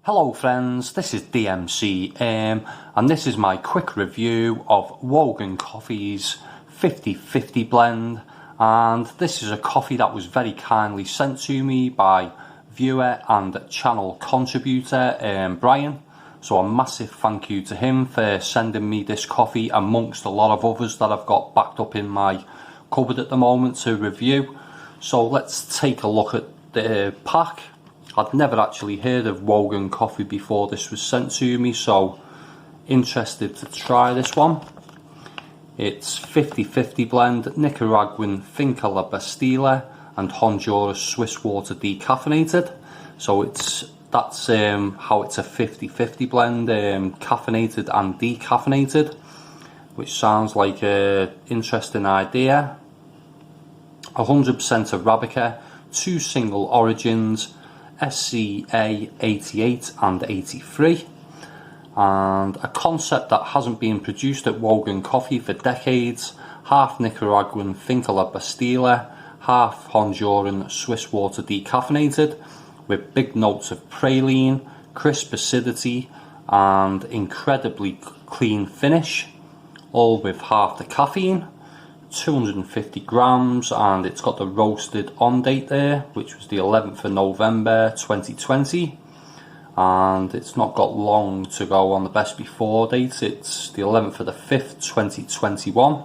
Hello friends, this is DMC and this is my quick review of Wogan Coffees 50/50 blend, and this is a coffee that was very kindly sent to me by viewer and channel contributor Brian, so a massive thank you to him for sending me this coffee amongst a lot of others that I've got backed up in my cupboard at the moment to review. So let's take a look at the pack. I'd never actually heard of Wogan Coffee before this was sent to me, so interested to try this one. It's 50/50 blend, Nicaraguan Finca La Bastilla and Honduras Swiss Water Decaffeinated. So that's how it's a 50/50 blend, caffeinated and decaffeinated, which sounds like an interesting idea. 100% Arabica, 2 single origins, SCA 88 and 83, and a concept that hasn't been produced at Wogan Coffee for decades. Half Nicaraguan Finca La Bastilla, half Honduran Swiss Water Decaffeinated, with big notes of praline, crisp acidity and incredibly clean finish, all with half the caffeine. 250 grams, and it's got the roasted on date there, which was the 11th of November 2020, and it's not got long to go on the best before date. It's the 11th of the 5th 2021,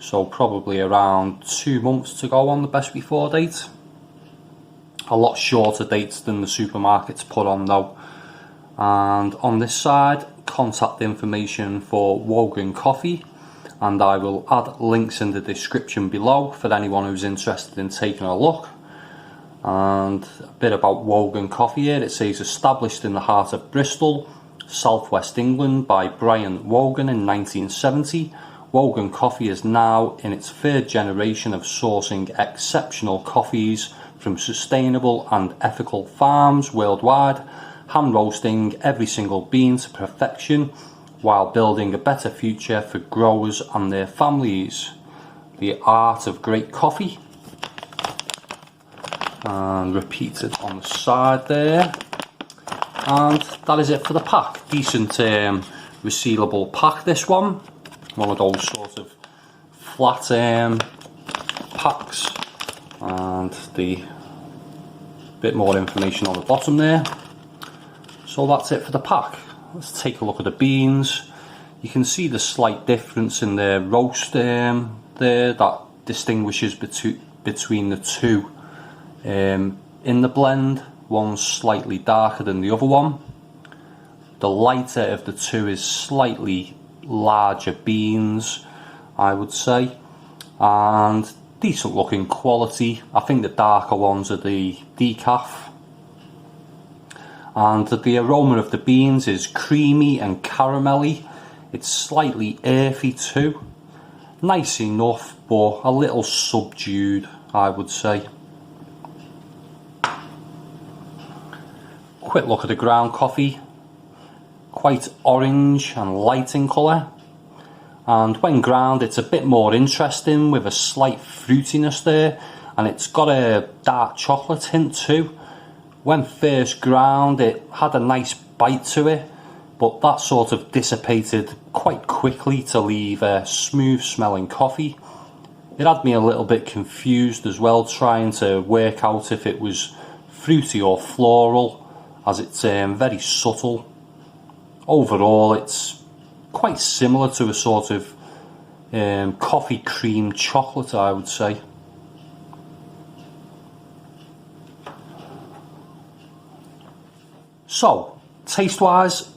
so probably around 2 months to go on the best before date. A lot shorter dates than the supermarkets put on though. And on this side, contact information for Wogan Coffee, and I will add links in the description below for anyone who's interested in taking a look. And a bit about Wogan Coffee here. It says established in the heart of Bristol, southwest England by Brian Wogan in 1970, Wogan Coffee is now in its 3rd generation of sourcing exceptional coffees from sustainable and ethical farms worldwide, hand roasting every single bean to perfection, while building a better future for growers and their families. The art of great coffee, and repeated on the side there. And that is it for the pack. Decent resealable pack, this one of those sort of flat packs, and the bit more information on the bottom there. So that's it for the pack. Let's take a look at the beans. You can see the slight difference in the roast there that distinguishes between the two in the blend. One's slightly darker than the other one. The lighter of the two is slightly larger beans, I would say, and decent looking quality. I think the darker ones are the decaf. And the aroma of the beans is creamy and caramelly. It's slightly earthy too. Nice enough, but a little subdued, I would say. Quick look at the ground coffee. Quite orange and light in colour. And when ground, it's a bit more interesting with a slight fruitiness there. And it's got a dark chocolate hint too. When first ground, it had a nice bite to it, but that sort of dissipated quite quickly to leave a smooth smelling coffee. It had me a little bit confused as well, trying to work out if it was fruity or floral, as it's very subtle. Overall, it's quite similar to a sort of coffee cream chocolate, I would say. So, taste-wise,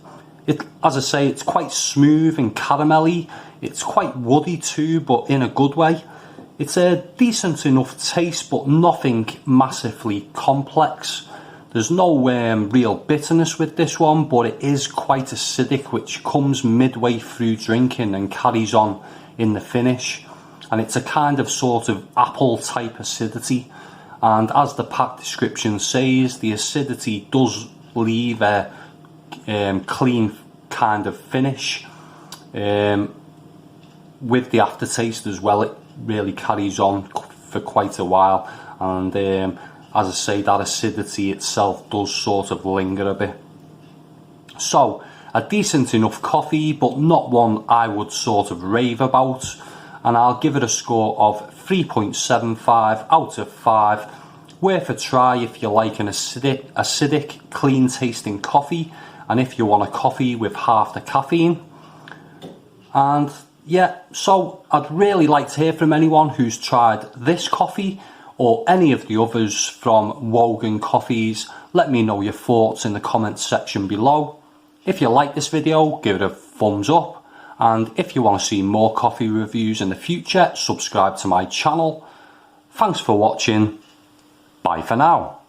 as I say, it's quite smooth and caramelly. It's quite woody too, but in a good way. It's a decent enough taste, but nothing massively complex. There's no real bitterness with this one, but it is quite acidic, which comes midway through drinking and carries on in the finish. And it's a kind of sort of apple type acidity. And as the pack description says, the acidity does leave a clean kind of finish with the aftertaste as well. really carries on for quite a while, and as I say, that acidity itself does sort of linger a bit. So a decent enough coffee, but not one I would sort of rave about, and I'll give it a score of 3.75 out of 5. Worth a try if you like an acidic, clean tasting coffee, and if you want a coffee with half the caffeine. And yeah, so I'd really like to hear from anyone who's tried this coffee or any of the others from Wogan Coffees. Let me know your thoughts in the comments section below. If you like this video, give it a thumbs up, and if you want to see more coffee reviews in the future, subscribe to my channel. Thanks for watching. Bye for now.